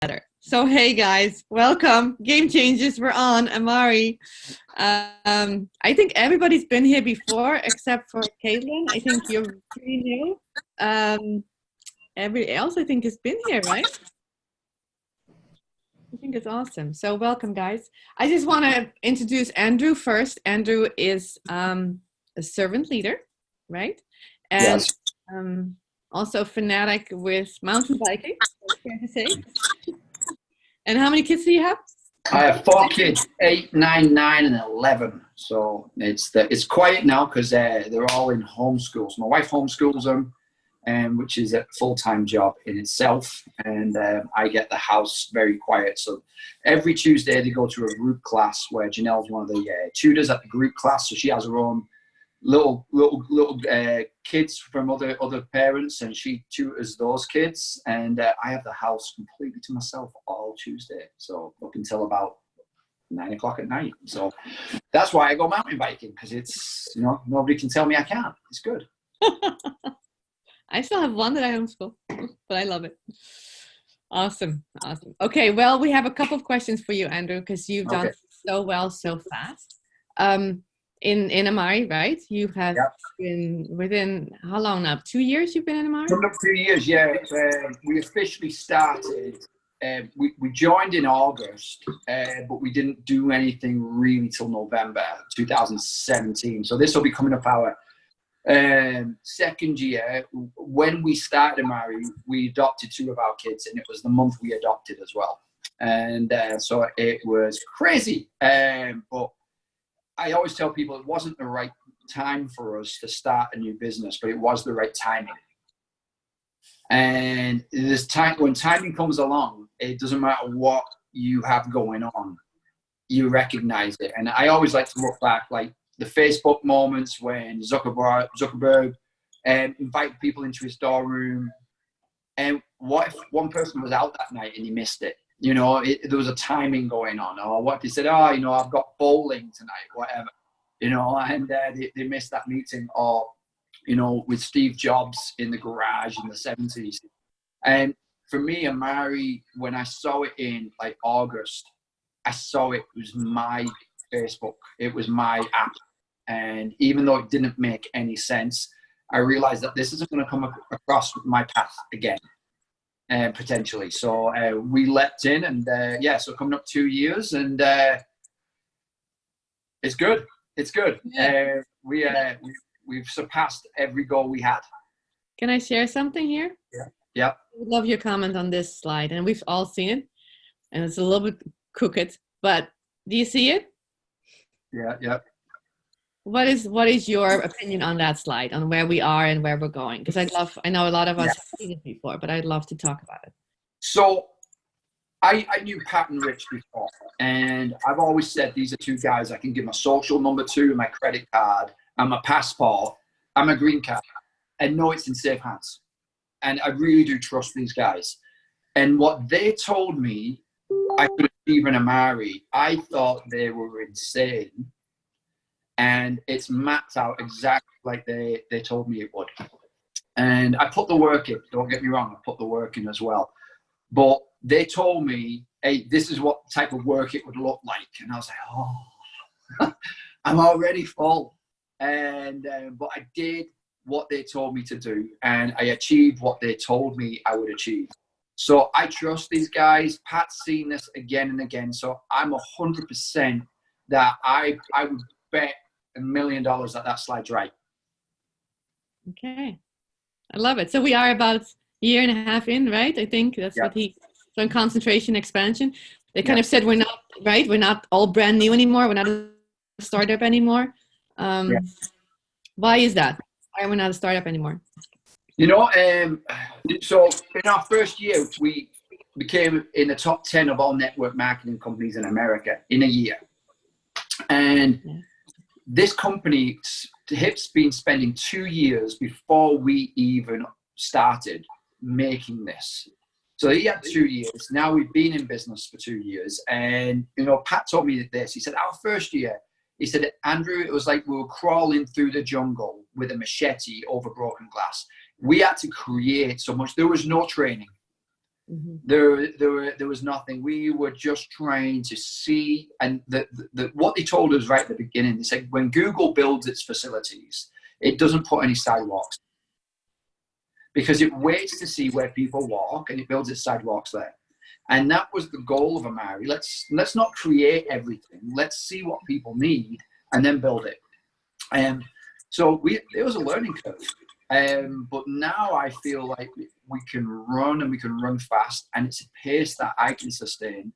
better. So, hey guys, welcome. Game Changers, we're on. Amari. I think everybody's been here before except for Caitlin. I think you're pretty new. Everybody else, I think, has been here, right? I think it's awesome. So, welcome, guys. I just want to introduce Andrew first. Andrew is a servant leader, right? And Yes. Also a fanatic with mountain biking, fair to say. And how many kids do you have? I have 4 kids, 8, 9, 9, and 11. So it's quiet now because they're all in homeschools. My wife homeschools them, which is a full-time job in itself. And I get the house very quiet. So every Tuesday they go to a group class where Janelle's one of the tutors at the group class. So she has her own little kids from other parents, and she tutors those kids, and I have the house completely to myself all Tuesday, so up until about 9 o'clock at night. So that's why I go mountain biking, because it's, nobody can tell me I can't. It's good. I still have one that I homeschool, but I love it. Awesome. Okay, well, we have a couple of questions for you, Andrew, because you've done so well so fast. In Amari, right? You have been within, how long now? 2 years you've been in Amari? Coming up 2 years, yeah. We officially started, we joined in August, but we didn't do anything really till November 2017. So this will be coming up our second year. When we started Amari, we adopted 2 of our kids, and it was the month we adopted as well. And so it was crazy, but I always tell people it wasn't the right time for us to start a new business, but it was the right timing. And this time, when timing comes along, it doesn't matter what you have going on, you recognize it. And I always like to look back, like the Facebook moments when Zuckerberg invited people into his storeroom. And what if one person was out that night and he missed it? There was a timing going on, or what they said, I've got bowling tonight, whatever, and they missed that meeting, or, with Steve Jobs in the garage in the 70s. And for me, Amari, when I saw it in like August, I saw it was my Facebook, it was my app. And even though it didn't make any sense, I realized that this isn't going to come across my path again. Potentially. So we leapt in, and so coming up 2 years, and it's good. It's good. Yeah. We've surpassed every goal we had. Can I share something here? Yeah. I would love your comment on this slide, and we've all seen it, and it's a little bit crooked, but do you see it? Yeah. What is your opinion on that slide, on where we are and where we're going? Because I know a lot of us have seen it before, but I'd love to talk about it. So I knew Pat and Rich before, and I've always said these are 2 guys I can give my social number to, my credit card, and my passport, and my green card, and know it's in safe hands. And I really do trust these guys. And what they told me I could achieve in Amari, I thought they were insane. And it's mapped out exactly like they told me it would. And I put the work in, don't get me wrong, I put the work in as well. But they told me, hey, this is what type of work it would look like. And I was like, I'm already full. And but I did what they told me to do, and I achieved what they told me I would achieve. So I trust these guys. Pat's seen this again and again. So I'm 100% that I would bet $1 million that slide's right. Okay, I love it. So we are about 1.5 years in, right? I think that's what so in concentration expansion, they kind of said we're not all brand new anymore, we're not a startup anymore. Why is that? Why are we not a startup anymore? So in our first year, we became in the top 10 of all network marketing companies in America in a year. And this company, HIP's been spending 2 years before we even started making this. So he had 2 years. Now we've been in business for 2 years. And, Pat told me this. He said, our first year, he said, Andrew, it was like we were crawling through the jungle with a machete over broken glass. We had to create so much. There was no training. There was nothing. We were just trying to see, and what they told us right at the beginning, they said when Google builds its facilities, it doesn't put any sidewalks because it waits to see where people walk and it builds its sidewalks there. And that was the goal of Amari. Let's not create everything. Let's see what people need and then build it. So it was a learning curve. But now I feel like we can run and we can run fast, and it's a pace that I can sustain.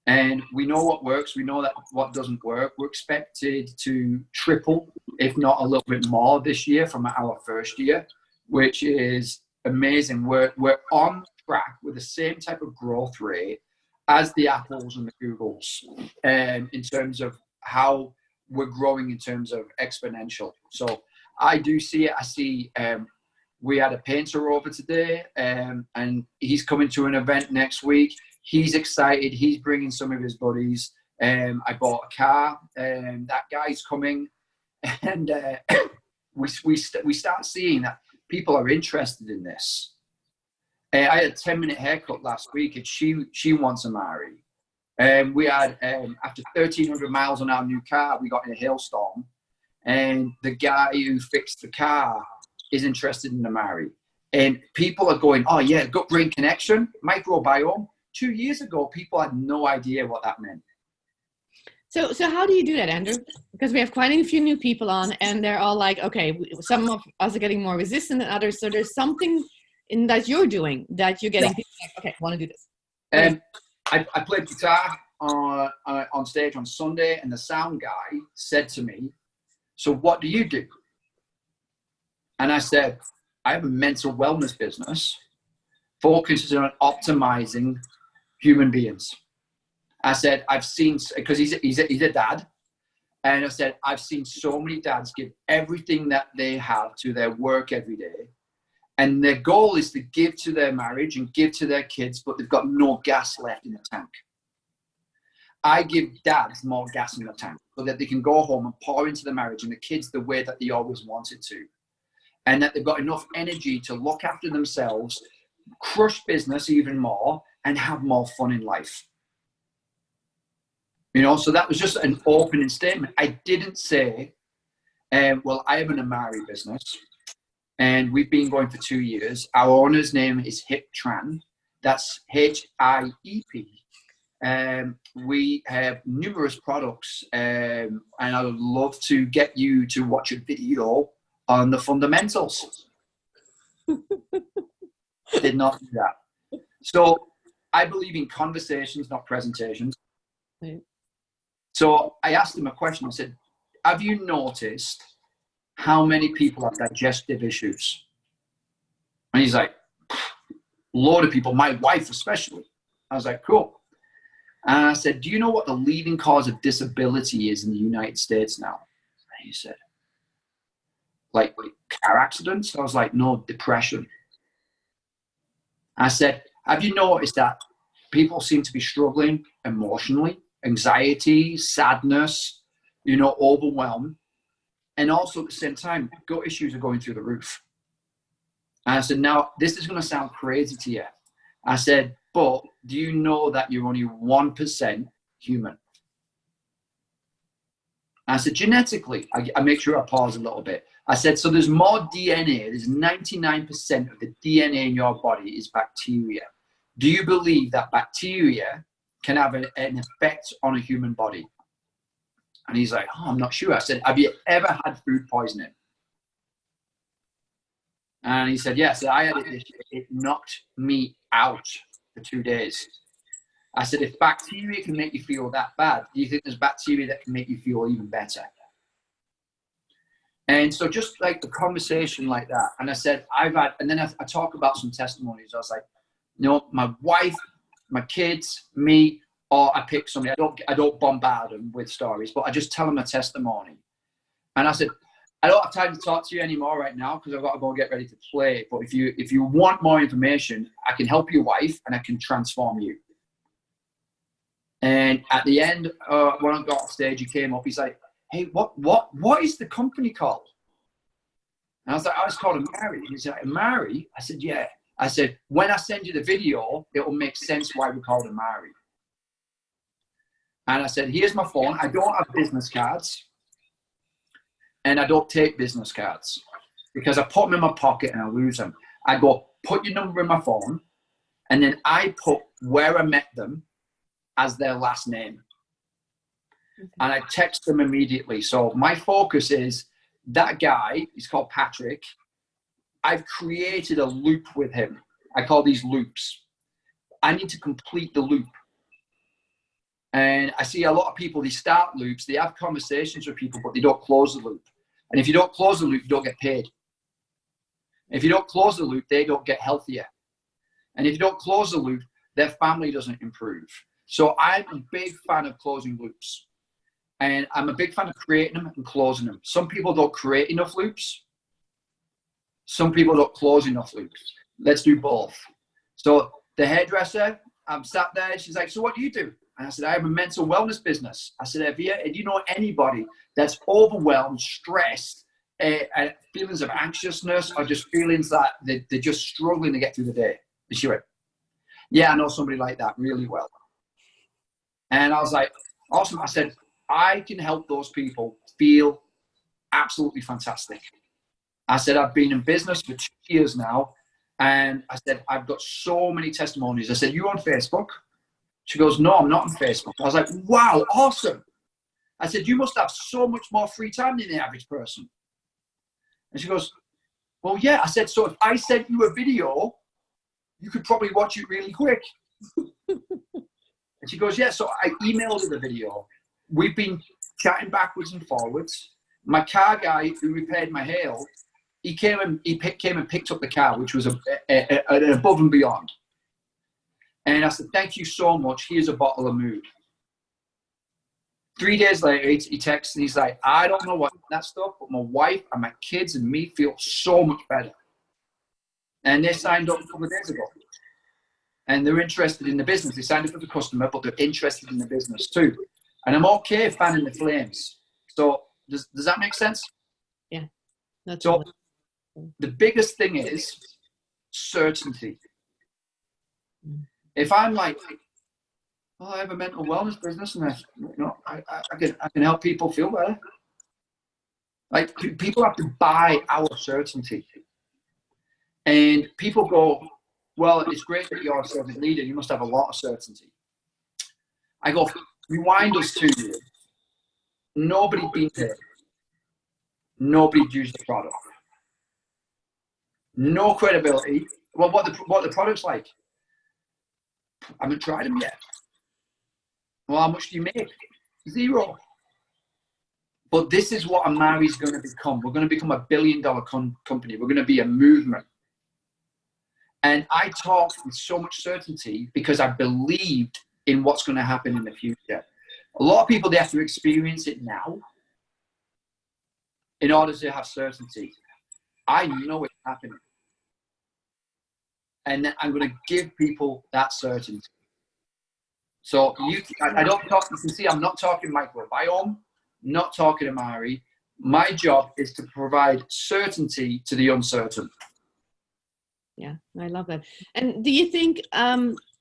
And we know what works. We know that what doesn't work. We're expected to triple, if not a little bit more this year from our first year, which is amazing. We're on track with the same type of growth rate as the Apples and the Googles, in terms of how we're growing in terms of exponential. So I do see it. I see we had a painter over today, and he's coming to an event next week. He's excited. He's bringing some of his buddies. I bought a car. That guy's coming, and we start seeing that people are interested in this. I had a 10-minute haircut last week, and she wants a Mari. We had after 1,300 miles on our new car, we got in a hailstorm, and the guy who fixed the car is interested in the Mari. And people are going, oh yeah, gut-brain connection, microbiome. 2 years ago, people had no idea what that meant. So how do you do that, Andrew? Because we have quite a few new people on, and they're all like, okay, some of us are getting more resistant than others. So there's something in that you're doing that you're getting people like, okay, I want to do this. I played guitar on stage on Sunday, and the sound guy said to me, so what do you do? And I said, I have a mental wellness business focusing on optimizing human beings. I said, I've seen, because he's a dad, and I said, I've seen so many dads give everything that they have to their work every day, and their goal is to give to their marriage and give to their kids, but they've got no gas left in the tank. I give dads more gas in the tank so that they can go home and pour into the marriage and the kids the way that they always wanted to, and that they've got enough energy to look after themselves, crush business even more, and have more fun in life. You know, so that was just an opening statement. I didn't say, well, I have an Amari business, and we've been going for 2 years. Our owner's name is Hip Tran. That's HIEP. We have numerous products, and I would love to get you to watch a video on the fundamentals. Did not do that. So I believe in conversations, not presentations. Right. So I asked him a question. I said, have you noticed how many people have digestive issues? And he's like, a lot of people, my wife especially. I was like, cool. And I said, do you know what the leading cause of disability is in the United States now? And he said, like car accidents? I was like, no, depression. I said, have you noticed that people seem to be struggling emotionally? Anxiety, sadness, you know, overwhelm. And also at the same time, gut issues are going through the roof. And I said, now, this is going to sound crazy to you. I said, but do you know that you're only 1% human? I said, genetically, I make sure I pause a little bit. I said, so there's more DNA. There's 99% of the DNA in your body is bacteria. Do you believe that bacteria can have an effect on a human body? And he's like, oh, I'm not sure. I said, have you ever had food poisoning? And he said, yes. I had it this year. It knocked me out for 2 days. I said, if bacteria can make you feel that bad, do you think there's bacteria that can make you feel even better? And so just like the conversation like that. And I said, and then I talk about some testimonies. I was like, you know, my wife, my kids, me, or I pick somebody. I don't bombard them with stories, but I just tell them a testimony. And I said, I don't have time to talk to you anymore right now because I've got to go and get ready to play. But if you want more information, I can help your wife and I can transform you. And at the end, when I got off stage, he came up. He's like, hey, what is the company called? And I was like, oh, it's called Amari. He's like, Amari? I said, yeah. I said, when I send you the video, it will make sense why we called him Mari. And I said, here's my phone. I don't have business cards. And I don't take business cards because I put them in my pocket and I lose them. I go, put your number in my phone. And then I put where I met them as their last name. Okay. And I text them immediately. So my focus is that guy, he's called Patrick. I've created a loop with him. I call these loops. I need to complete the loop. And I see a lot of people, they start loops, they have conversations with people, but they don't close the loop. And if you don't close the loop, you don't get paid. If you don't close the loop, they don't get healthier. And if you don't close the loop, their family doesn't improve. So I'm a big fan of closing loops. And I'm a big fan of creating them and closing them. Some people don't create enough loops. Some people don't close enough loops. Let's do both. So the hairdresser, I'm sat there, she's like, so what do you do? And I said, I have a mental wellness business. I said, do you know anybody that's overwhelmed, stressed, and feelings of anxiousness, or just feelings that they're just struggling to get through the day? And she went, yeah, I know somebody like that really well. And I was like, awesome. I said, I can help those people feel absolutely fantastic. I said, I've been in business for 2 years now. And I said, I've got so many testimonies. I said, you on Facebook? She goes, no, I'm not on Facebook. I was like, wow, awesome. I said, you must have so much more free time than the average person. And she goes, well, yeah. I said, so if I sent you a video, you could probably watch it really quick. And she goes, yeah. So I emailed her the video. We've been chatting backwards and forwards. My car guy who repaired my hail, he came and picked up the car, which was an above and beyond. And I said, thank you so much. Here's a bottle of mood. 3 days later, he texts and he's like, I don't know what that stuff, but my wife and my kids and me feel so much better. And they signed up a couple of days ago. And they're interested in the business. They signed up as a customer, but they're interested in the business too. And I'm okay fanning the flames. So does that make sense? Yeah. That's so the biggest thing is certainty. If I'm like, oh, I have a mental wellness business and I can help people feel better. Like people have to buy our certainty. And people go, well, it's great that you're a servant leader. You must have a lot of certainty. I go, rewind us 2 years. Nobody been here. Nobody used the product. No credibility. Well, what the product's like? I haven't tried them yet. Well, how much do you make? Zero. But this is what Amari's going to become. We're going to become $1 billion company. We're going to be a movement. And I talk with so much certainty because I believed in what's going to happen in the future. A lot of people, they have to experience it now in order to have certainty. I know it's happening. And I'm going to give people that certainty. So I don't talk, you can see I'm not talking microbiome, not talking Amari. My job is to provide certainty to the uncertain. Yeah, I love that. And do you think,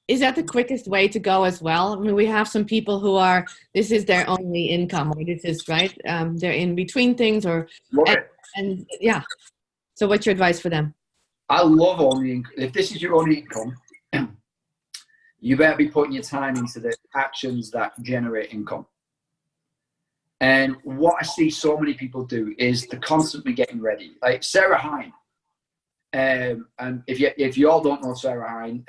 is that the quickest way to go as well? I mean, we have some people who are, this is their only income, or this is, right? They're in between things and yeah. So what's your advice for them? I love only income. If this is your only income, you better be putting your time into the actions that generate income. And what I see so many people do is they're constantly getting ready. Like Sarah Hine. And if you all don't know Sarah Hine,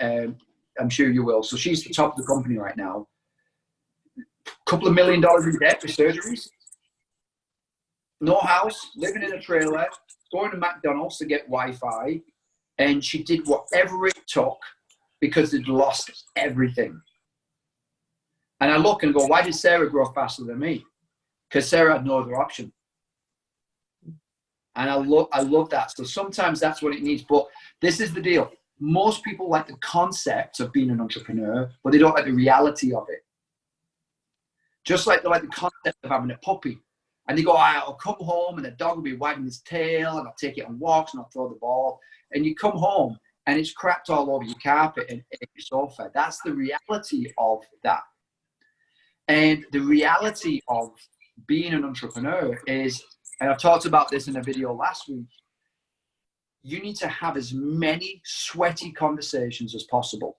I'm sure you will. So she's the top of the company right now. Couple of $1 million in debt for surgeries. No house, living in a trailer, going to McDonald's to get Wi-Fi. And she did whatever it took because they'd lost everything. And I look and go, why did Sarah grow faster than me? Because Sarah had no other option. And I love that. So sometimes that's what it needs. But this is the deal. Most people like the concept of being an entrepreneur, but they don't like the reality of it. Just like they like the concept of having a puppy. And they go, I'll come home and the dog will be wagging his tail and I'll take it on walks and I'll throw the ball. And you come home and it's crapped all over your carpet and your sofa. That's the reality of that. And the reality of being an entrepreneur is, and I've talked about this in a video last week, you need to have as many sweaty conversations as possible.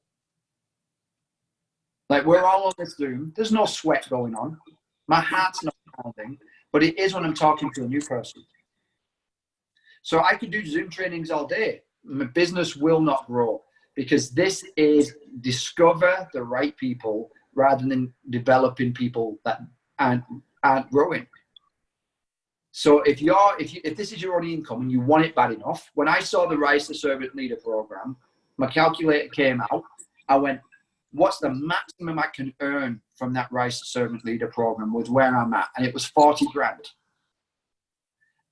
Like, we're all on this Zoom. There's no sweat going on. My heart's not pounding, but it is when I'm talking to a new person. So I could do Zoom trainings all day. My business will not grow, because this is discover the right people rather than developing people that aren't growing. So if this is your only income and you want it bad enough, when I saw the Rise to Servant Leader program, my calculator came out. I went, what's the maximum I can earn from that Rise to Servant Leader program with where I'm at? And it was 40 grand.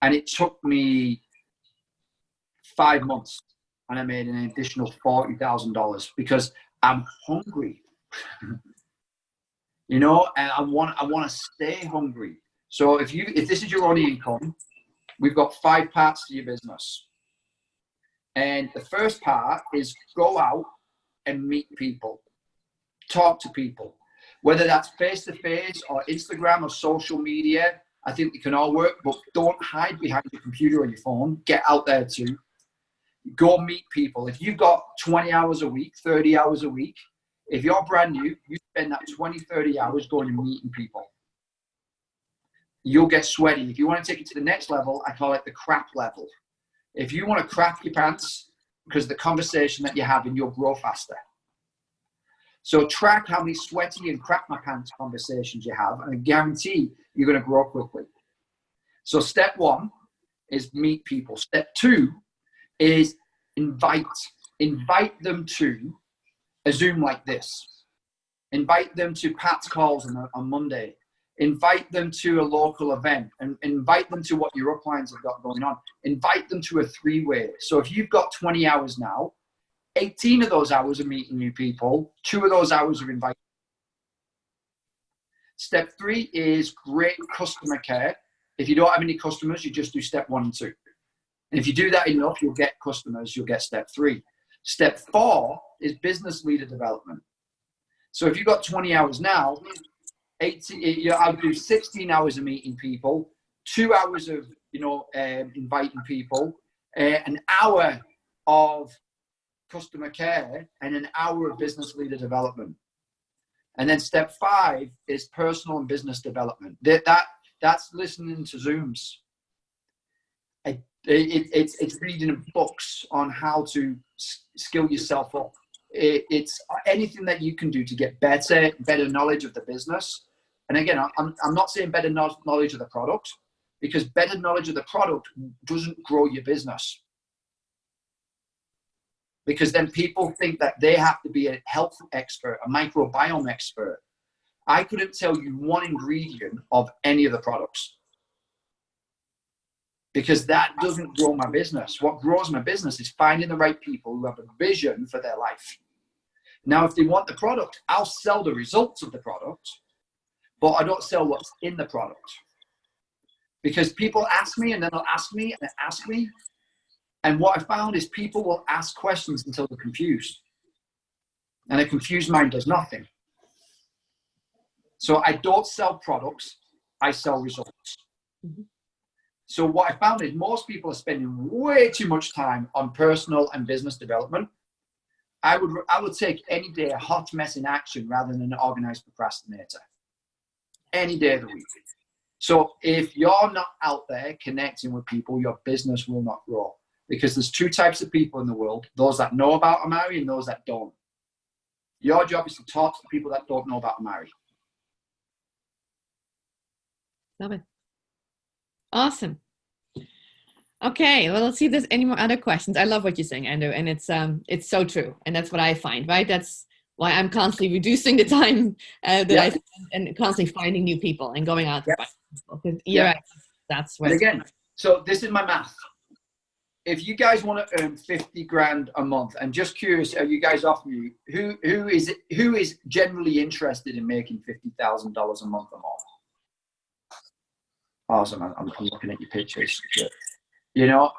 And it took me 5 months, and I made an additional $40,000 because I'm hungry. You know, and I want to stay hungry. So if this is your only income, we've got 5 parts to your business. And the first part is go out and meet people, talk to people, whether that's face-to-face or Instagram or social media. I think it can all work, but don't hide behind your computer or your phone. Get out there too. Go meet people. If you've got 20 hours a week, 30 hours a week, if you're brand new, you spend that 20, 30 hours going and meeting people. You'll get sweaty. If you want to take it to the next level, I call it the crap level. If you want to crap your pants because of the conversation that you're having, you'll grow faster. So track how many sweaty and crap my pants conversations you have, and I guarantee you're going to grow quickly. So step 1 is meet people. Step 2 is invite them to a Zoom like this. Invite them to Pat's calls on Monday. Invite them to a local event, and invite them to what your uplines have got going on. Invite them to a 3-way. So if you've got 20 hours now, 18 of those hours are meeting new people. 2 of those hours are inviting. Step 3 is great customer care. If you don't have any customers, you just do step 1 and 2. And if you do that enough, you'll get customers, you'll get step 3. Step 4 is business leader development. So if you've got 20 hours now, I'll do 16 hours of meeting people, 2 hours of inviting people, an hour of customer care, and an hour of business leader development. And then step 5 is personal and business development. That's listening to Zooms. It's reading books on how to skill yourself up. It's anything that you can do to get better knowledge of the business. And again, I'm not saying better knowledge of the product, because better knowledge of the product doesn't grow your business. Because then people think that they have to be a health expert, a microbiome expert. I couldn't tell you one ingredient of any of the products, because that doesn't grow my business. What grows my business is finding the right people who have a vision for their life. Now, if they want the product, I'll sell the results of the product, but I don't sell what's in the product. Because people ask me, and then they'll ask me and ask me. And what I found is people will ask questions until they're confused. And a confused mind does nothing. So I don't sell products, I sell results. Mm-hmm. So what I found is most people are spending way too much time on personal and business development. I would take any day a hot mess in action rather than an organized procrastinator. Any day of the week. So if you're not out there connecting with people, your business will not grow. Because there's 2 types of people in the world, those that know about Amari and those that don't. Your job is to talk to the people that don't know about Amari. Love it. Awesome. Okay, well, let's see if there's any more other questions. I love what you're saying, Andrew, and it's so true. And that's what I find, right? That's why I'm constantly reducing the time I spend and constantly finding new people and going out to find people. Because that's what. And again, so this is my math. If you guys want to earn 50 grand a month, I'm just curious, are you guys off mute? Who is generally interested in making $50,000 a month or more? Awesome. I'm looking at your pictures. You know,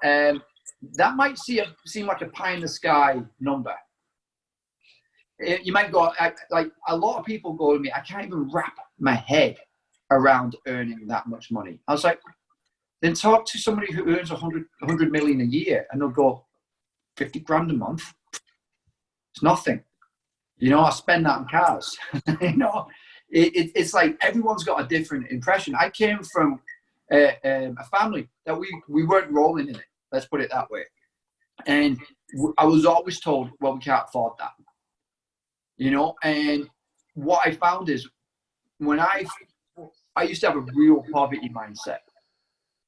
that might seem like a pie in the sky number. You might go, like a lot of people go to me, I can't even wrap my head around earning that much money. I was like, then talk to somebody who earns 100 million a year, and they'll go, 50 grand a month. It's nothing. You know, I spend that on cars. You know, it's like everyone's got a different impression. I came from a family that we weren't rolling in it. Let's put it that way. And I was always told, well, we can't afford that. You know, and what I found is when I used to have a real poverty mindset,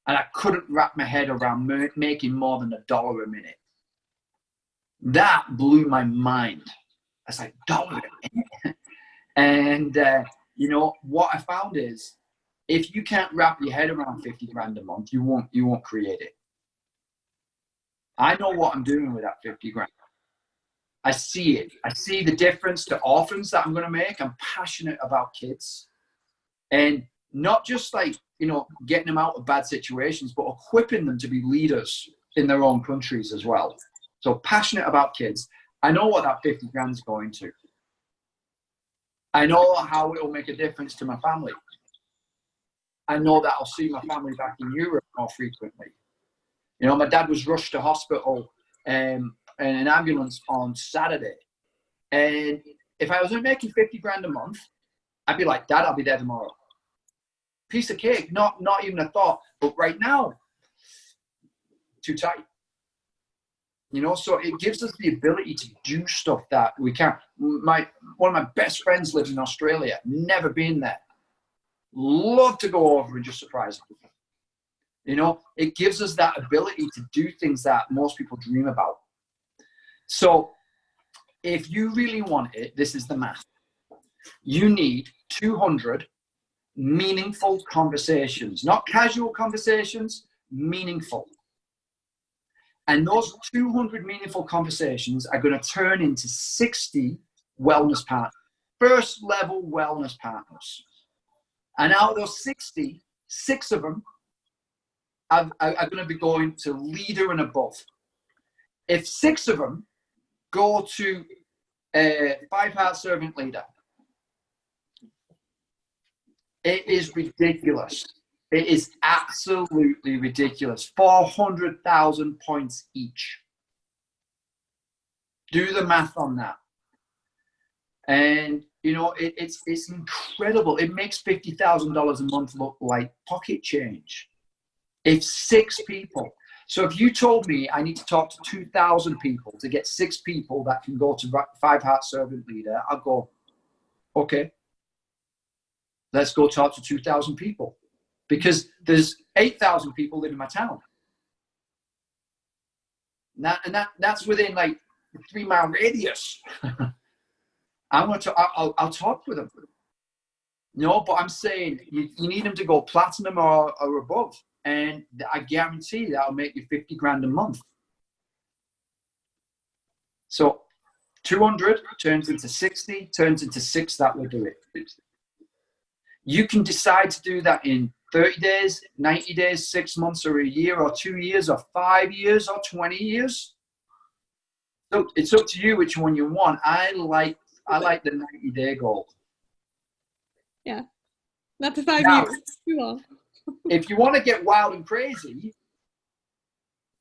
and I couldn't wrap my head around making more than $1 a minute. That blew my mind. I was like, $1 a minute? And, you know, what I found is if you can't wrap your head around 50 grand a month, you won't create it. I know what I'm doing with that 50 grand. I see it. I see the difference to orphans that I'm going to make. I'm passionate about kids, and not just like, you know, getting them out of bad situations, but equipping them to be leaders in their own countries as well. So passionate about kids. I know what that 50 grand is going to. I know how it will make a difference to my family. I know that I'll see my family back in Europe more frequently. You know, my dad was rushed to hospital in an ambulance on Saturday. And if I was making 50 grand a month, I'd be like, Dad, I'll be there tomorrow. Piece of cake, not even a thought. But right now, too tight. You know, so it gives us the ability to do stuff that we can't. One of my best friends lives in Australia, never been there. Love to go over and just surprise them. You know, it gives us that ability to do things that most people dream about. So if you really want it, this is the math. You need 200 meaningful conversations, not casual conversations, meaningful. And those 200 meaningful conversations are going to turn into 60 wellness partners, first level wellness partners. And out of those 60, 6 of them are going to be going to leader and above. If 6 of them go to a 5-heart servant leader, it is ridiculous. It is absolutely ridiculous. 400,000 points each. Do the math on that. And, you know, it's incredible. It makes $50,000 a month look like pocket change. If 6 people. So if you told me I need to talk to 2,000 people to get 6 people that can go to 5-heart servant leader, I'll go, okay, let's go talk to 2,000 people. Because there's 8,000 people live in my town. That's within like a 3-mile radius. I'll talk with them. No, but I'm saying you need them to go platinum or above. And I guarantee that'll make you 50 grand a month. So 200 turns into 60, turns into 6, that will do it. You can decide to do that in 30 days, 90 days, 6 months, or a year, or 2 years, or 5 years, or 20 years. So it's up to you which one you want. I like the 90-day goal. Yeah, not the 5 Now, years. Too long. If you want to get wild and crazy,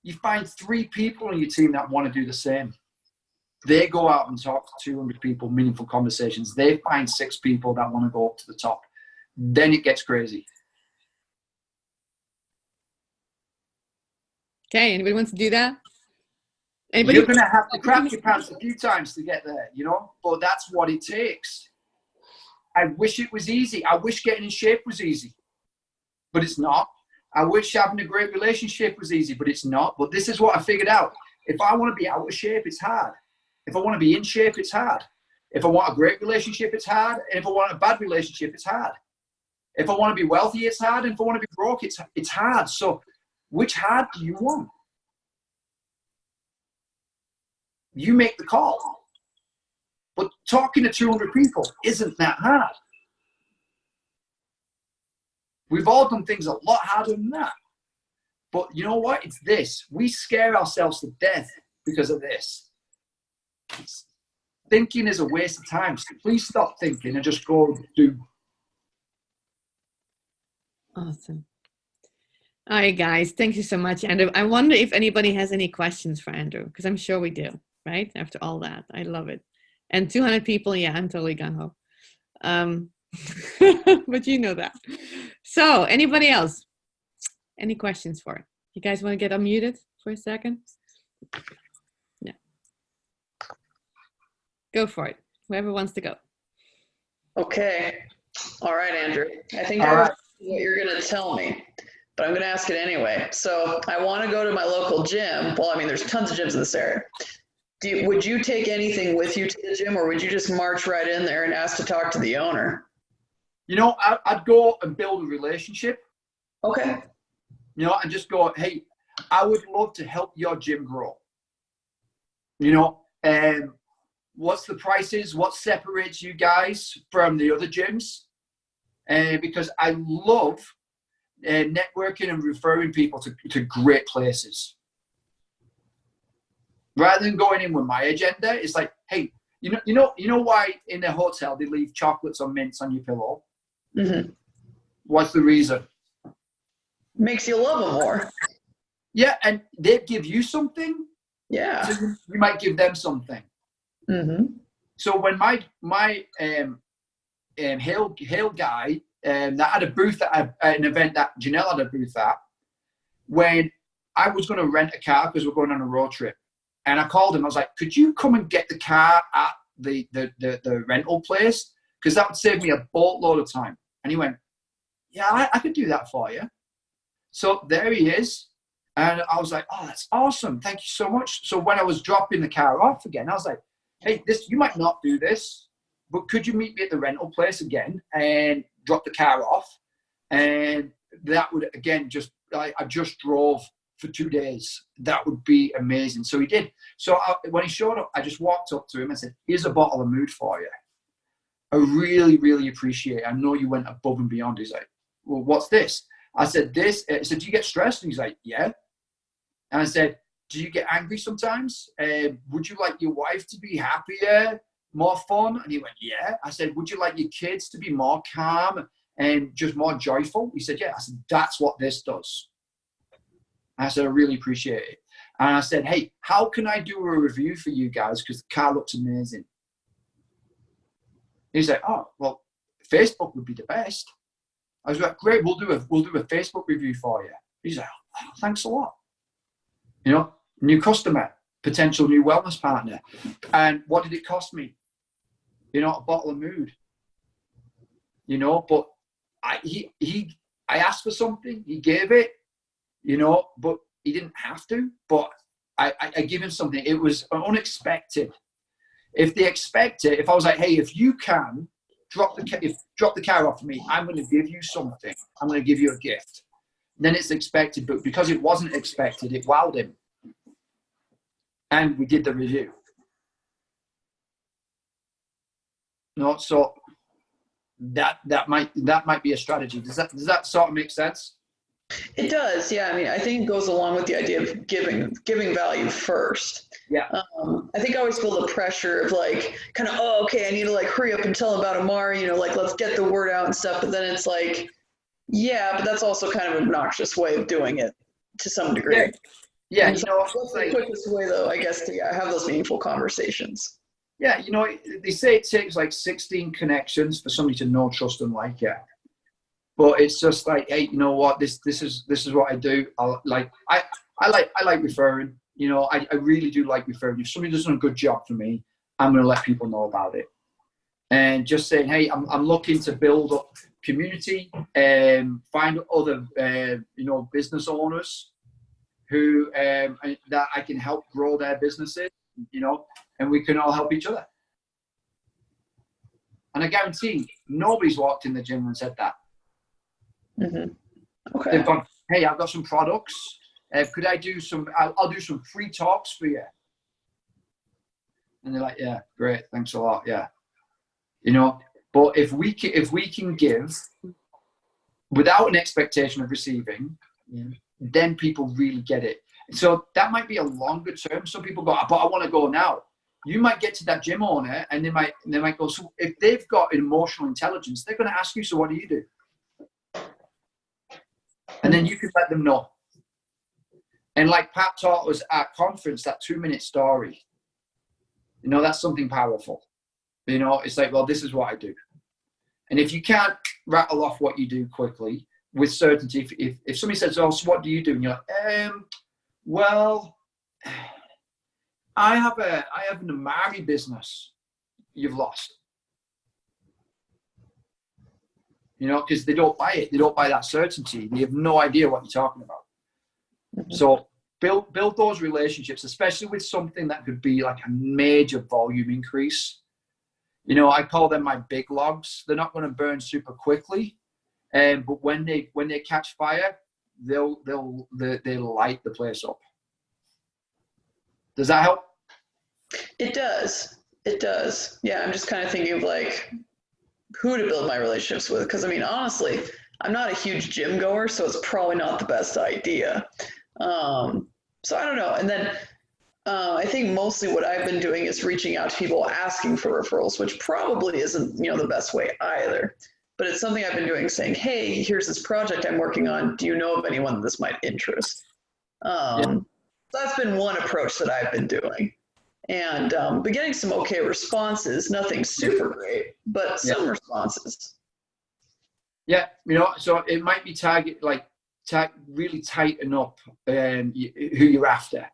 you find 3 people on your team that want to do the same. They go out and talk to 200 people, meaningful conversations. They find 6 people that want to go up to the top. Then it gets crazy. Okay, anybody wants to do that? Anybody? You're going to have to crap your pants a few times to get there, you know, but that's what it takes. I wish it was easy. I wish getting in shape was easy, but it's not. I wish having a great relationship was easy, but it's not. But this is what I figured out. If I want to be out of shape, it's hard. If I want to be in shape, it's hard. If I want a great relationship, it's hard. And if I want a bad relationship, it's hard. If I want to be wealthy, it's hard. And if I want to be broke, it's hard. So which hard do you want? You make the call. But talking to 200 people isn't that hard. We've all done things a lot harder than that. But you know what? It's this. We scare ourselves to death because of this. Thinking is a waste of time. So please stop thinking and just go do. Awesome. All right, guys. Thank you so much, Andrew. I wonder if anybody has any questions for Andrew, because I'm sure we do, right? After all that. I love it. And 200 people, yeah, I'm totally gung-ho. But you know that. So anybody else? Any questions for it? You guys want to get unmuted for a second? Yeah. Go for it. Whoever wants to go. Okay. All right, Andrew. I think I know what you're going to tell me, but I'm going to ask it anyway. So I want to go to my local gym. Well, I mean, there's tons of gyms in this area. Would you take anything with you to the gym, or would you just march right in there and ask to talk to the owner? You know, I'd go and build a relationship. Okay. You know, and just go, hey, I would love to help your gym grow. You know, what's the prices? What separates you guys from the other gyms? Because I love networking and referring people to great places. Rather than going in with my agenda, it's like, hey, you know why in a hotel they leave chocolates or mints on your pillow? Mm-hmm. What's the reason? Makes you love them more. Yeah, and they give you something. Yeah. So you might give them something. Mm-hmm. So when my Hale guy that had a booth at an event that Janelle had a booth at, when I was going to rent a car because we're going on a road trip, and I called him. I was like, "Could you come and get the car at the rental place? Because that would save me a boatload of time." And he went, "Yeah, I could do that for you." So there he is. And I was like, "Oh, that's awesome. Thank you so much." So when I was dropping the car off again, I was like, "Hey, you might not do this, but could you meet me at the rental place again and drop the car off?" And that would, again, I just drove for 2 days. That would be amazing. So he did. So when he showed up, I just walked up to him and said, "Here's a bottle of mood for you. I really, really appreciate it. I know you went above and beyond." He's like, "Well, what's this?" I said, "This." I said, "Do you get stressed?" And he's like, "Yeah." And I said, "Do you get angry sometimes? Would you like your wife to be happier, more fun?" And he went, "Yeah." I said, "Would you like your kids to be more calm and just more joyful?" He said, "Yeah." I said, "That's what this does." And I said, "I really appreciate it." And I said, "Hey, how can I do a review for you guys? Because the car looks amazing." He's like, "Oh, well, Facebook would be the best." I was like, "Great, we'll do a Facebook review for you." He's like, "Oh, thanks a lot." You know, new customer, potential new wellness partner. And what did it cost me? You know, a bottle of mood. You know, but I asked for something, he gave it, you know, but he didn't have to. But I give him something. It was unexpected. If they expect it, if I was like, "Hey, if you can drop the car off for me, I'm going to give you something. I'm going to give you a gift." Then it's expected, but because it wasn't expected, it wowed him. And we did the review. No, so that might be a strategy. Does that sort of make sense? It does, yeah. I mean, I think it goes along with the idea of giving value first. Yeah. I think I always feel the pressure of like, kind of, oh, okay, I need to like hurry up and tell them about Amari, you know, like let's get the word out and stuff. But then it's like, yeah, but that's also kind of an obnoxious way of doing it to some degree. Yeah, you know, what's the quickest way though, I guess, to have those meaningful conversations? Yeah, you know, they say it takes like 16 connections for somebody to know, trust, and like you. But it's just like, hey, you know what? This is what I do. I like referring. You know, I really do like referring. If somebody does a good job for me, I'm going to let people know about it. And just saying, hey, I'm looking to build up community and find other business owners who that I can help grow their businesses. You know, and we can all help each other. And I guarantee nobody's walked in the gym and said that. Mm-hmm. Okay. They've gone, "Hey, I've got some products. Could I do some? I'll do some free talks for you." And they're like, "Yeah, great, thanks a lot." Yeah, you know. But if we can give without an expectation of receiving, then people really get it. So that might be a longer term. Some people go, but I want to go now. You might get to that gym owner and they might go, so if they've got emotional intelligence, they're going to ask you, so what do you do? And then you can let them know. And like Pat taught us at conference, that 2-minute story, you know, that's something powerful. You know, it's like, well, this is what I do. And if you can't rattle off what you do quickly with certainty, if somebody says, oh, so what do you do? And you're like, well, I have an Amari business. You've lost. You know, because they don't buy it. They don't buy that certainty. They have no idea what you're talking about. Mm-hmm. So build those relationships, especially with something that could be like a major volume increase. You know, I call them my big logs. They're not going to burn super quickly, but when they catch fire, they'll light the place up. Does that help? It does. It does. Yeah, I'm just kind of thinking of like who to build my relationships with. Because I mean, honestly, I'm not a huge gym goer, so it's probably not the best idea. So I don't know. And then I think mostly what I've been doing is reaching out to people asking for referrals, which probably isn't, you know, the best way either. But it's something I've been doing, saying, hey, here's this project I'm working on. Do you know of anyone that this might interest? So that's been one approach that I've been doing. And been getting some okay responses, nothing super great, but some responses. Yeah, you know, so it might be really tighten up who you're after.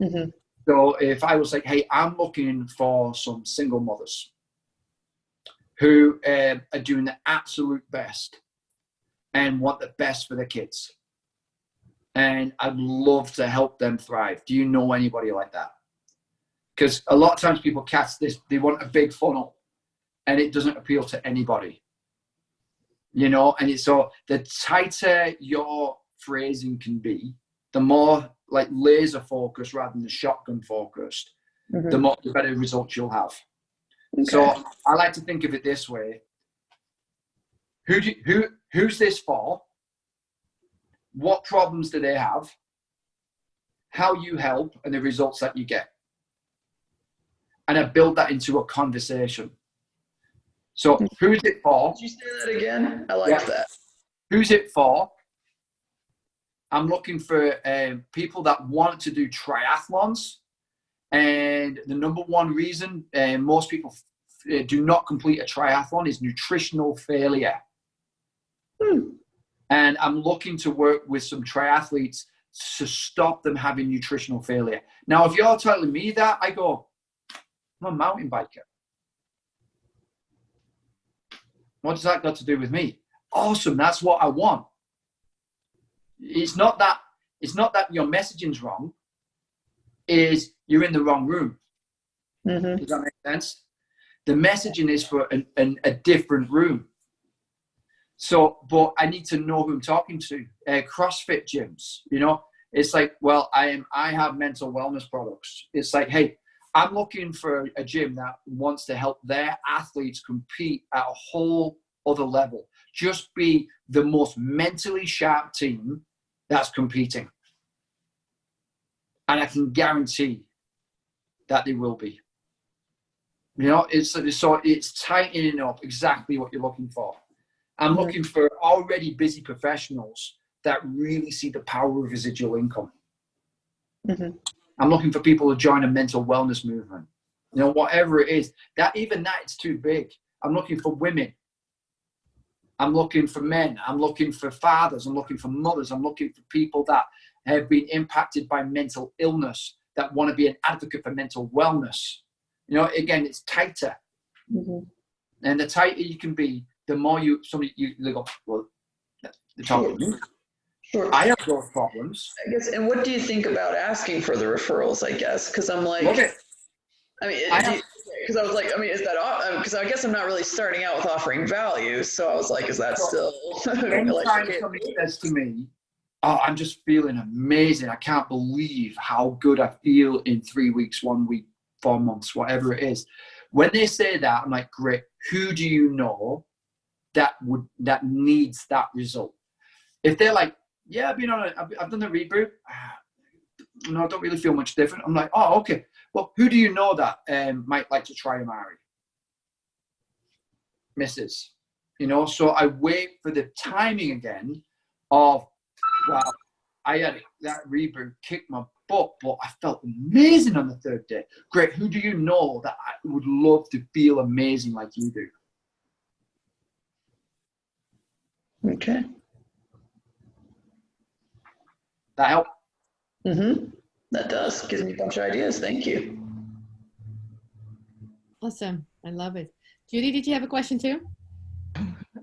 Mm-hmm. So if I was like, hey, I'm looking for some single mothers who are doing the absolute best and want the best for their kids. And I'd love to help them thrive. Do you know anybody like that? Because a lot of times people cast this, they want a big funnel and it doesn't appeal to anybody. You know, and it's so the tighter your phrasing can be, the more like laser focused rather than the shotgun focused, mm-hmm. the better results you'll have. Okay. So I like to think of it this way. Who's this for? What problems do they have? How you help and the results that you get. And I build that into a conversation. So who's it for? Did you say that again? I like that. Who's it for? I'm looking for people that want to do triathlons. And the number one reason most people do not complete a triathlon is nutritional failure. And I'm looking to work with some triathletes to stop them having nutritional failure. Now, if you're telling me that, I go, I'm a mountain biker. What does that got to do with me? Awesome, that's what I want. It's not that your messaging's wrong, is you're in the wrong room. Mm-hmm. Does that make sense? The messaging is for a different room. So, but I need to know who I'm talking to. CrossFit gyms, you know, it's like, well, I have mental wellness products. It's like, hey, I'm looking for a gym that wants to help their athletes compete at a whole other level. Just be the most mentally sharp team that's competing. And I can guarantee that they will be. You know, it's tightening up exactly what you're looking for. I'm looking for already busy professionals that really see the power of residual income. Mm-hmm. I'm looking for people to join a mental wellness movement. You know, whatever it is, it's too big. I'm looking for women. I'm looking for men. I'm looking for fathers. I'm looking for mothers. I'm looking for people that have been impacted by mental illness that want to be an advocate for mental wellness. You know, again, it's tighter. Mm-hmm. And the tighter you can be, the more they go, well, they're talking to me. Sure. I have those problems. I guess. And what do you think about asking for the referrals, I guess? Because I'm like, okay. I mean, because I was like, I mean, is that, because I guess I'm not really starting out with offering value. So I was like, is that still? Anytime somebody says to me, oh, I'm just feeling amazing. I can't believe how good I feel in 3 weeks, 1 week, 4 months, whatever it is. When they say that, I'm like, great. Who do you know that needs that result? If they're like, yeah, I've done the reboot. No, I don't really feel much different. I'm like, oh, okay. Well, who do you know that might like to try a marry? Mrs. You know, so I wait for the timing again of, wow, I had that reboot kicked my butt, but I felt amazing on the third day. Great. Who do you know that I would love to feel amazing like you do? Okay. That help? Mm-hmm. That does. Gives me a bunch of ideas. Thank you. Awesome. I love it. Judy, did you have a question too?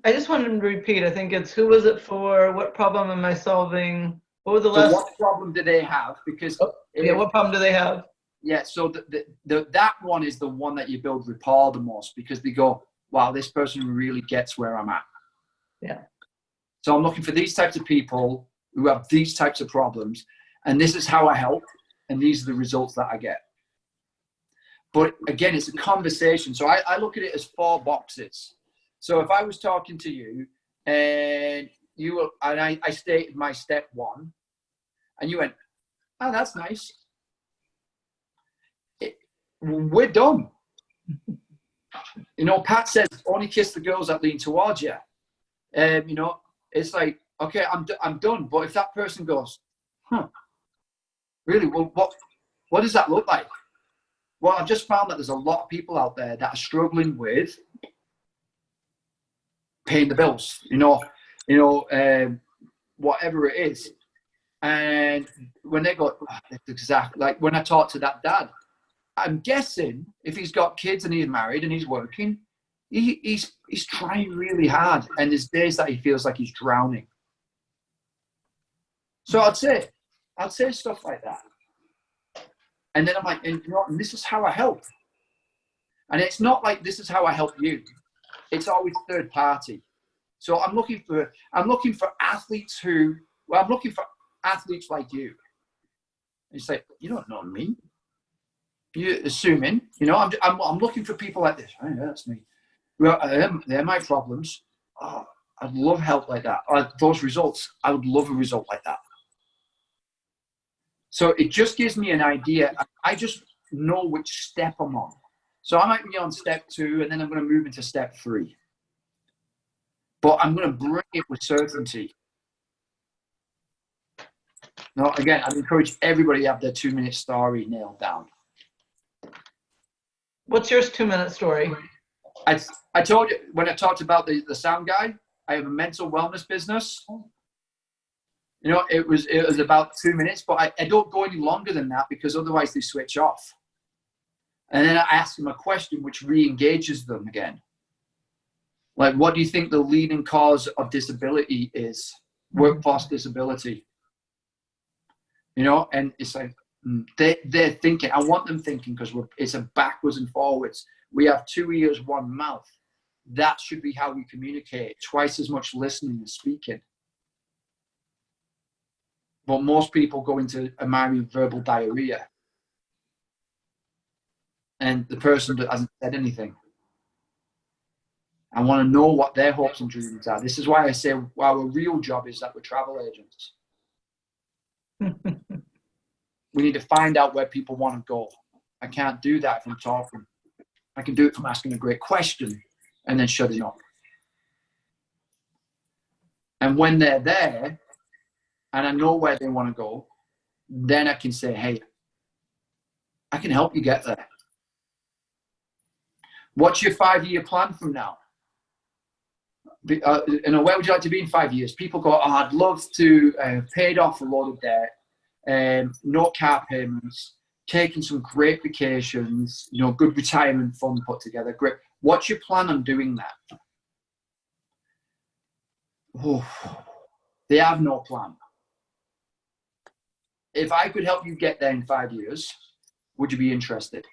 I just wanted to repeat. I think it's who was it for? What problem am I solving? What was the last? So what problem do they have? Because what problem do they have? Yeah, so that one is the one that you build rapport the most, because they go, wow, this person really gets where I'm at. Yeah. So I'm looking for these types of people who have these types of problems, and this is how I help, and these are the results that I get. But again, it's a conversation. So I look at it as 4 boxes. So if I was talking to you and I stated my step 1, and you went, oh, that's nice. We're done. You know, Pat says only kiss the girls that lean towards you. You know, it's like, okay, I'm done. But if that person goes, really, well, what does that look like? Well, I've just found that there's a lot of people out there that are struggling with paying the bills, whatever it is. And when they go, that's exactly like when I talk to that dad, I'm guessing if he's got kids and he's married and he's working, he's trying really hard, and there's days that he feels like he's drowning. So I'd say stuff like that. And then I'm like, and this is how I help. And it's not like this is how I help you. It's always third party. So I'm looking for athletes I'm looking for athletes like you. And you say, you don't know me. You're assuming, I'm looking for people like this. Oh, yeah, that's me. Well, they're my problems. Oh, I'd love help like that. Those results, I would love a result like that. So it just gives me an idea. I just know which step I'm on. So I might be on step 2, and then I'm going to move into step 3. But I'm going to bring it with certainty. Now, again, I'd encourage everybody to have their 2-minute story nailed down. What's your 2-minute story? I told you when I talked about the sound guy, I have a mental wellness business. It was about 2 minutes, but I don't go any longer than that, because otherwise they switch off. And then I ask them a question which re-engages them again. Like, what do you think the leading cause of disability is? Workforce disability. And it's like, they're thinking. I want them thinking, because it's a backwards and forwards. We have 2 ears, 1 mouth. That should be how we communicate. Twice as much listening as speaking. But most people go into a married verbal diarrhea. And the person that hasn't said anything. I want to know what their hopes and dreams are. This is why I say our real job is that we're travel agents. We need to find out where people want to go. I can't do that from talking. I can do it from asking a great question and then shutting up. And when they're there and I know where they want to go, then I can say, hey, I can help you get there. What's your 5-year plan from now? Where would you like to be in 5 years? People go, oh, I'd love to have paid off a load of debt, no car payments, taking some great vacations, good retirement fund put together. Great. What's your plan on doing that? Oh, they have no plan. If I could help you get there in 5 years, would you be interested?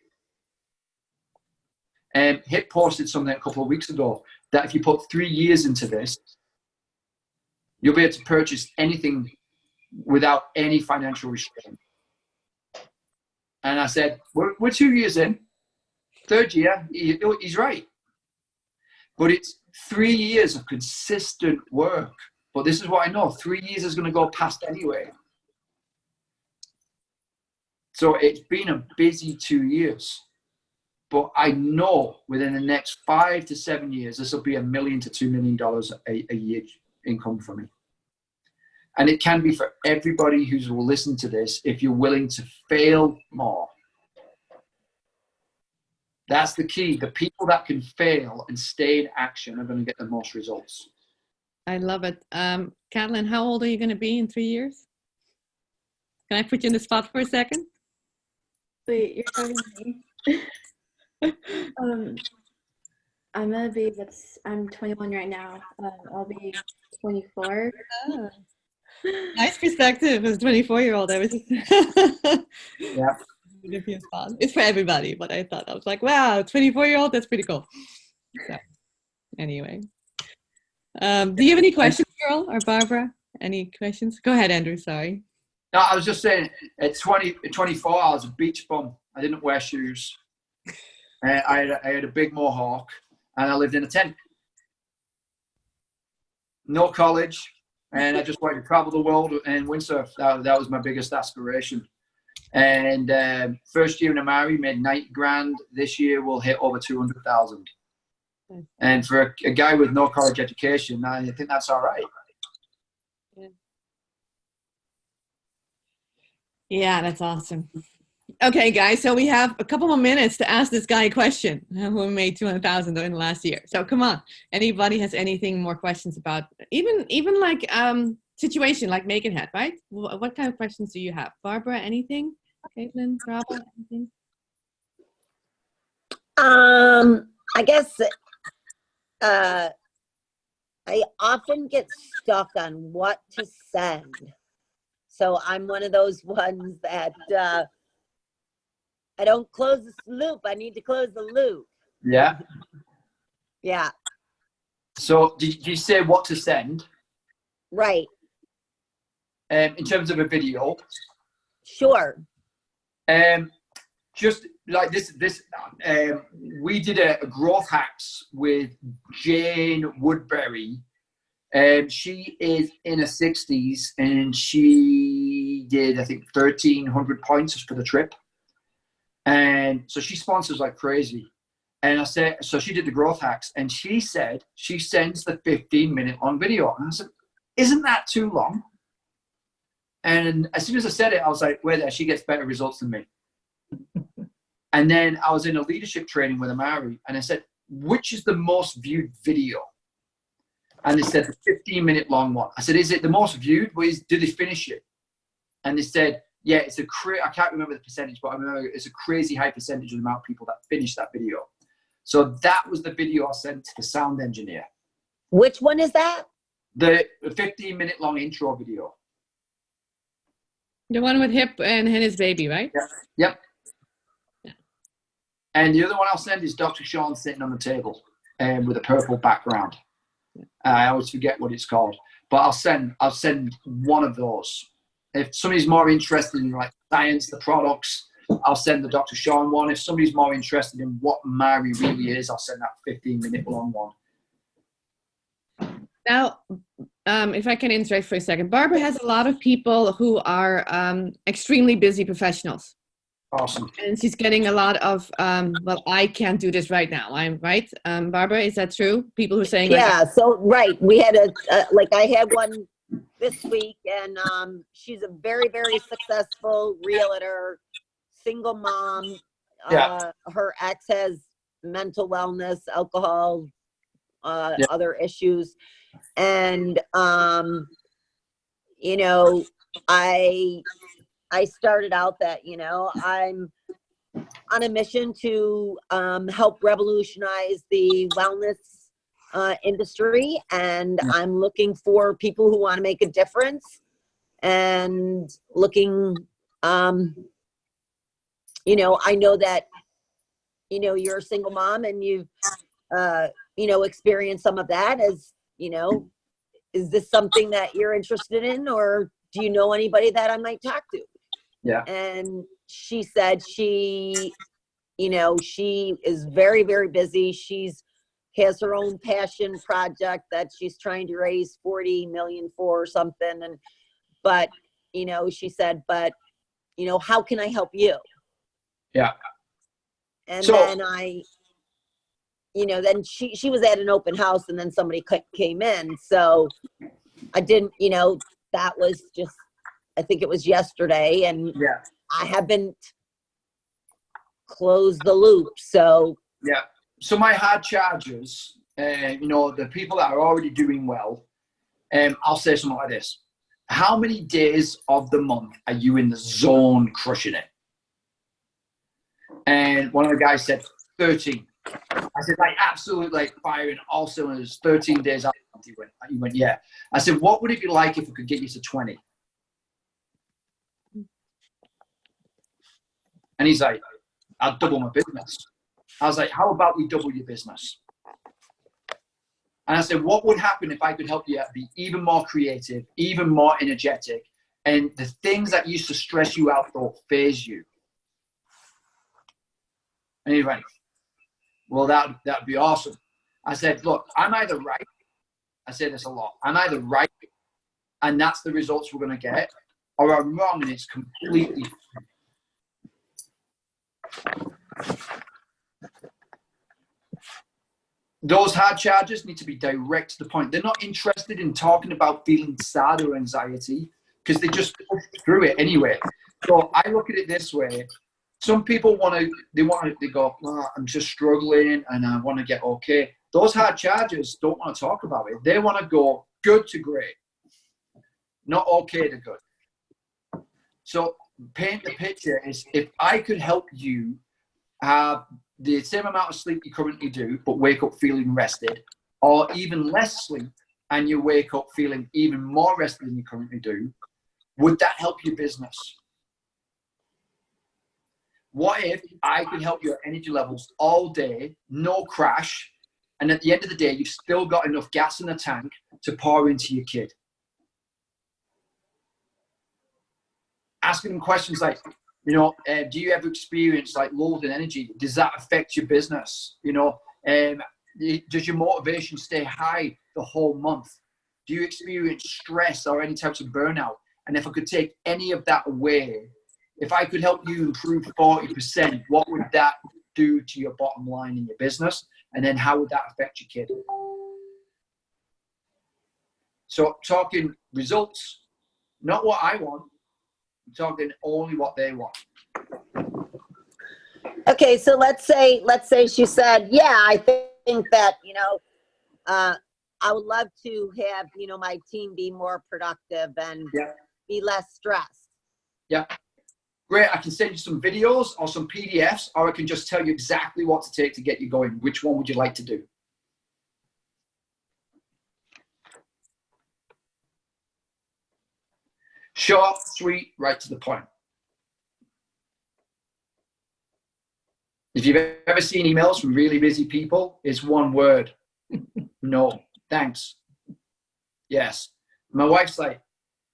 Hit posted something a couple of weeks ago that if you put 3 years into this, you'll be able to purchase anything without any financial restraint. And I said, we're 2 years in. 3rd year, he's right. But it's 3 years of consistent work But this is what I know. 3 years is going to go past anyway. So it's been a busy 2 years. But I know within the next 5 to 7 years, this will be $1 million to $2 million a year income for me. And it can be for everybody who will listen to this if you're willing to fail more. That's the key. The people that can fail and stay in action are going to get the most results. I love it. Kathleen, how old are you going to be in 3 years? Can I put you in the spot for a second? Wait, you're talking to me? I'm gonna be, I'm 21 right now. I'll be 24. Oh. Nice perspective as a 24-year-old. I was just Yeah. It's for everybody, but I thought, I was like, wow, 24-year-old, that's pretty cool. So anyway. Do you have any questions, Carol or Barbara? Any questions? Go ahead, Andrew, sorry. No, I was just saying, at 24, I was a beach bum. I didn't wear shoes. I had a big mohawk, and I lived in a tent. No college, and I just wanted to travel the world and windsurf. That was my biggest aspiration. And first year in Amari, made 90 grand. This year we'll hit over 200,000. And for a guy with no college education, I think that's all right. Yeah, that's awesome. Okay, guys, so we have a couple more minutes to ask this guy a question who made 200,000 in the last year. So come on, anybody has anything more questions about even like situation like Megan had, right? What kind of questions do you have? Barbara, anything? Caitlin, Robert, anything? I guess I often get stuck on what to send. So I'm one of those ones that I don't close the loop. I need to close the loop. Yeah. Yeah. So did you say what to send? Right. In terms of a video? Sure. Just like this, we did a growth hacks with Jane Woodbury. She is in her 60s and she did, I think, 1,300 points for the trip. And so she sponsors like crazy. And I said, so she did the growth hacks and she said she sends the 15-minute long video. And I said, isn't that too long? And as soon as I said it, I was like, wait there, she gets better results than me. And then I was in a leadership training with Amari and I said, which is the most viewed video? And they said the 15-minute long one. I said, is it the most viewed? Did they finish it? And they said, yeah, it's I can't remember the percentage, but I remember it's a crazy high percentage of the amount of people that finished that video. So that was the video I sent to the sound engineer. Which one is that? The 15-minute long intro video. The one with Hip and his baby, right? Yeah. Yep. Yeah. And the other one I'll send is Dr. Sean sitting on the table with a purple background. I always forget what it's called, but I'll send one of those. If somebody's more interested in like science, the products, I'll send the Dr. Sean one. If somebody's more interested in what Mari really is, I'll send that 15-minute long one. Now, if I can interrupt for a second, Barbara has a lot of people who are extremely busy professionals. Awesome. And she's getting a lot of, well, I can't do this right now. I'm right. Barbara, is that true? People who are saying, yeah, like, so right. We had like I had one this week and she's a very, very successful realtor, single mom. Yeah. Her ex has mental wellness, alcohol, other issues. And, you know, I started out that, you know, I'm on a mission to help revolutionize the wellness industry. And I'm looking for people who want to make a difference and looking, you know, I know that, you know, you're a single mom and you've, you know, experienced some of that as, you know, is this something that you're interested in or do you know anybody that I might talk to? Yeah. And she said she, you know, she is very, very busy. She's has her own passion project that she's trying to raise 40 million for or something. But, you know, she said, but, you know, how can I help you? Yeah. And So, then you know, then she was at an open house and then somebody came in. So I didn't, you know, that was just, I think it was yesterday, and yeah. I haven't closed the loop. So Yeah. So my hard chargers, you know, the people that are already doing well, I'll say something like this. How many days of the month are you in the zone crushing it? And one of the guys said 13. I said, like, absolutely, like, firing all cylinders, 13 days out. He went, yeah. I said, what would it be like if we could get you to 20? And he's like, I'll double my business. I was like, how about we double your business? And I said, what would happen if I could help you be even more creative, even more energetic, and the things that used to stress you out don't phase you? And he went, well, that'd be awesome. I said, look, I'm either right. I say this a lot. I'm either right, and that's the results we're going to get, or I'm wrong, and it's completely. Those hard charges need to be direct to the point. They're not interested in talking about feeling sad or anxiety because they just push through it anyway. So I look at it this way. Some people they go, oh, I'm just struggling and I want to get okay. Those hard charges don't want to talk about it. They want to go good to great, not okay to good. So paint the picture is, if I could help you have the same amount of sleep you currently do, but wake up feeling rested, or even less sleep and you wake up feeling even more rested than you currently do, would that help your business? What if I could help your energy levels all day, no crash, and at the end of the day, you've still got enough gas in the tank to pour into your kid? Asking them questions like, you know, do you ever experience like load in energy? Does that affect your business? You know, does your motivation stay high the whole month? Do you experience stress or any types of burnout? And if I could take any of that away, if I could help you improve 40%, what would that do to your bottom line in your business? And then how would that affect your kid? So talking results, not what I want. I'm talking only what they want. okay, so let's say she said, yeah, I think that, you know, I would love to have, you know, my team be more productive and be less stressed. Yeah. Great. I can send you some videos or some PDFs, or I can just tell you exactly what to take to get you going. Which one would you like to do? Short, sweet, right to the point. If you've ever seen emails from really busy people, it's one word. No, thanks. Yes. My wife's like,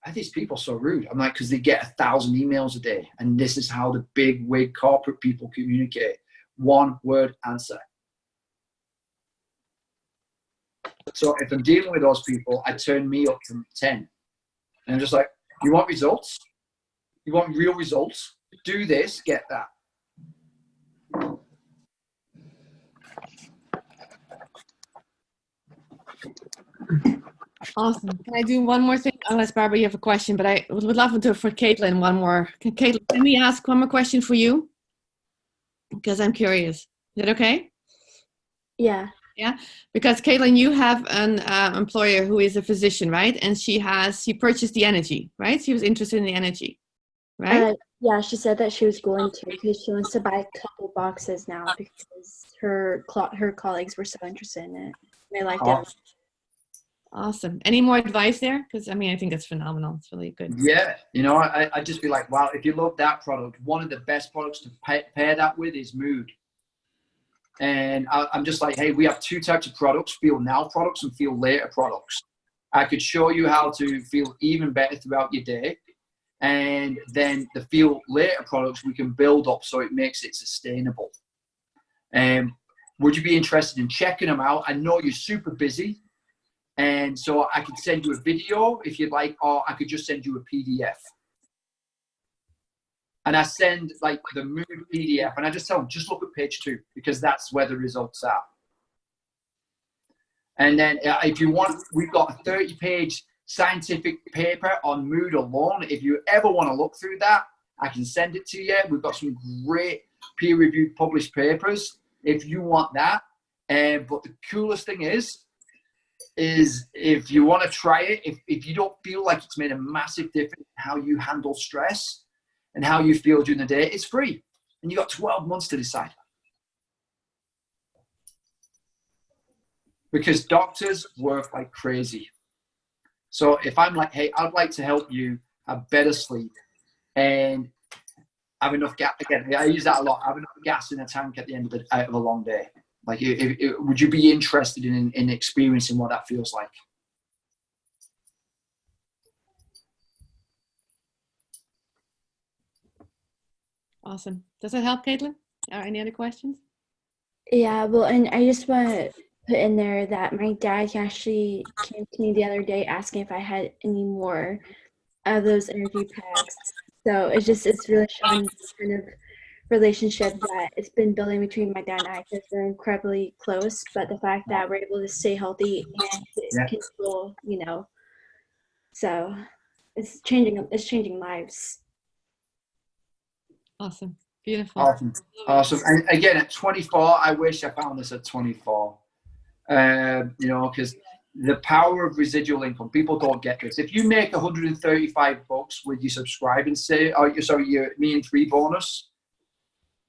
why are these people so rude? I'm like, because they get 1,000 emails a day. And this is how the big wig corporate people communicate. One word answer. So if I'm dealing with those people, I turn me up to 10. And I'm just like, you want results? You want real results? Do this, get that. Awesome. Can I do one more thing? Unless, Barbara, you have a question, but I would love to do for Caitlin one more. Caitlin, can we ask one more question for you? Because I'm curious. Is that okay? Yeah. Yeah, because Caitlin, you have an employer who is a physician, right? And she purchased the energy, right? She was interested in the energy, right? Yeah, she said that she was going to, because she wants to buy a couple boxes now because her colleagues were so interested in it. They liked it. Awesome. Any more advice there? Because I mean, I think that's phenomenal. It's really good. Yeah, you know, I just be like, wow, if you love that product, one of the best products to pair that with is mood. And I'm just like, hey, we have two types of products: feel now products and feel later products. I could show you how to feel even better throughout your day. And then the feel later products we can build up so it makes it sustainable. would you be interested in checking them out? I know you're super busy. And so I could send you a video if you'd like, or I could just send you a PDF. And I send like the mood PDF, and I just tell them, just look at page 2, because that's where the results are. And then if you want, we've got a 30-page scientific paper on mood alone. If you ever want to look through that, I can send it to you. We've got some great peer-reviewed published papers if you want that. But the coolest thing is if you want to try it, if you don't feel like it's made a massive difference in how you handle stress and how you feel during the day, it's free. And you got 12 months to decide. Because doctors work like crazy. So if I'm like, hey, I'd like to help you have better sleep and have enough gas, again, I use that a lot, have enough gas in the tank at the end of a long day. Like, would you be interested in experiencing what that feels like? Awesome. Does that help, Caitlin? Any other questions? Yeah, well, and I just want to put in there that my dad actually came to me the other day asking if I had any more of those interview packs. So it's really showing this kind of relationship that it's been building between my dad and I, because we're incredibly close. But the fact that we're able to stay healthy and control, so it's changing lives. Awesome. Beautiful. Awesome. And again, at 24, I wish I found this at 24. Because the power of residual income, people don't get this. If you make $135 with your subscribing, your Me in 3 bonus,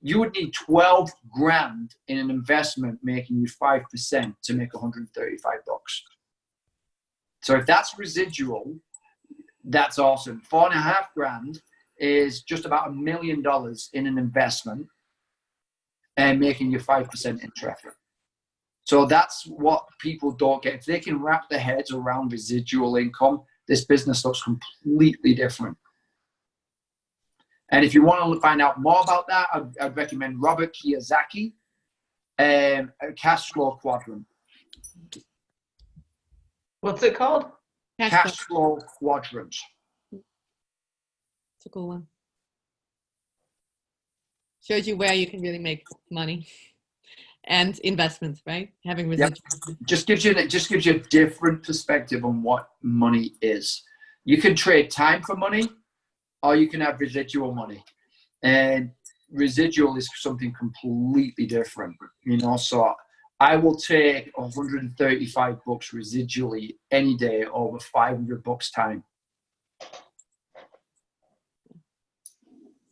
you would need 12 grand in an investment making you 5% to make $135. So if that's residual, that's awesome. 4.5 grand is just about $1 million in an investment and making you 5% interest. So that's what people don't get. If they can wrap their heads around residual income, this business looks completely different. And if you want to find out more about that, I'd recommend Robert Kiyosaki, Cash Flow Quadrant. What's it called? Cash Flow Quadrant. It's a cool one. Shows you where you can really make money. And investments, right? Having residual. Yep. Just gives you a different perspective on what money is. You can trade time for money, or you can have residual money. And residual is something completely different, So I will take $135 residually any day over $500 time.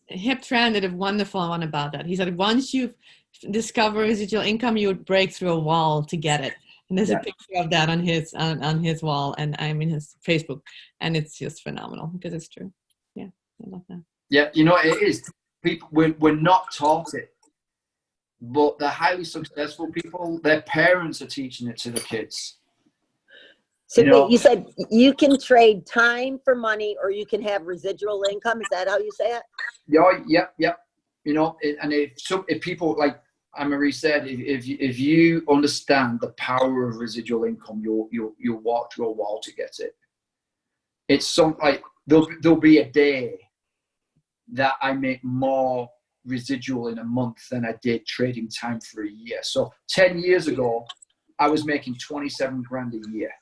Hip Tran did a wonderful one about that. He said once you discover residual income, you would break through a wall to get it. And there's a picture of that on his wall, and I'm in his Facebook, and it's just phenomenal because it's true. Yeah, I love that. Yeah, it is. People, we're not taught it, but the highly successful people, their parents are teaching it to the kids. So you said you can trade time for money, or you can have residual income. Is that how you say it? Yep. And if people, like Anne-Marie said, if you understand the power of residual income, you'll walk through a wall to get it. It's like there'll be a day that I make more residual in a month than I did trading time for a year. So 10 years ago, I was making 27 grand a year.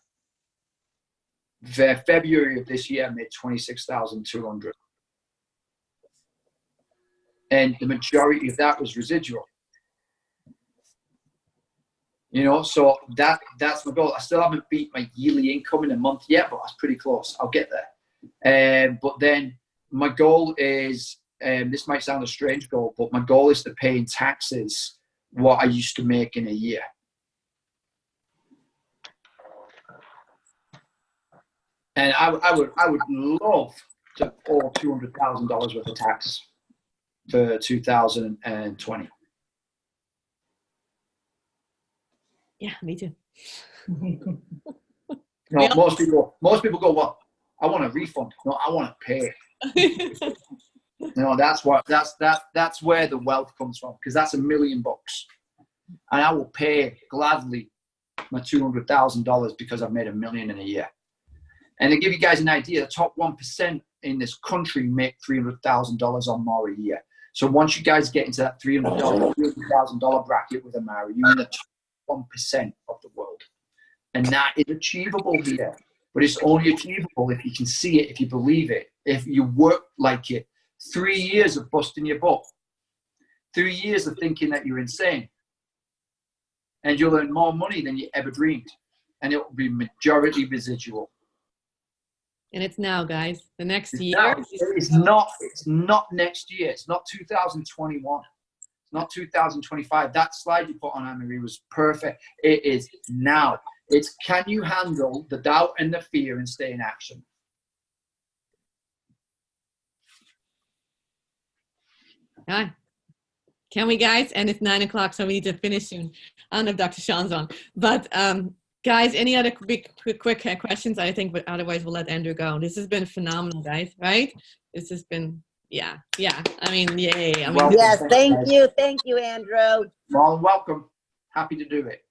February of this year, I made 26,200. And the majority of that was residual. So that's my goal. I still haven't beat my yearly income in a month yet, but that's pretty close. I'll get there. But then my goal is, this might sound a strange goal, but my goal is to pay in taxes what I used to make in a year. And I would love to owe $200,000 worth of tax for 2020. Yeah, me too. Most people go, well, I want a refund. No, I want to pay. That's where the wealth comes from, because that's $1 million. and I will pay gladly my $200,000 because I've made $1 million in a year. And to give you guys an idea, the top 1% in this country make $300,000 or more a year. So once you guys get into that $300,000 bracket with Amari, you're in the top 1% of the world. And that is achievable here. But it's only achievable if you can see it, if you believe it, if you work like it. 3 years of busting your butt. 3 years of thinking that you're insane. And you'll earn more money than you ever dreamed. And it will be majority residual. And it's now, guys. The next It's year. now. It's not next year. It's not 2021. It's not 2025. That slide you put on, Anne-Marie, was perfect. It is now. It's can you handle the doubt and the fear and stay in action? Hi. Can we, guys? And it's 9 o'clock, so we need to finish soon. I don't know if Dr. Sean's on. But guys, any other quick questions? I think, but otherwise we'll let Andrew go. This has been phenomenal, guys, right? This has been, yeah. I mean, yay. I mean, Well, Yes, thank you, Andrew. Well, welcome. Happy to do it.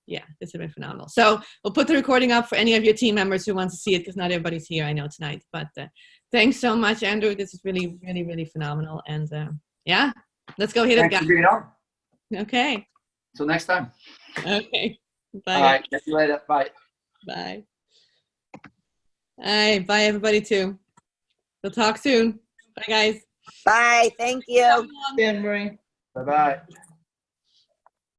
yeah, this has been phenomenal. So we'll put the recording up for any of your team members who want to see it, because not everybody's here, I know, tonight. But thanks so much, Andrew. This is really, really, really phenomenal. And yeah, let's go hit it, Thanks guys. for being on. Okay. Until next time. Okay. Bye. All right. See you later. Bye. Bye. All right. Bye, everybody, too. We'll talk soon. Bye, guys. Bye, thank you. Anne Marie. Bye-bye.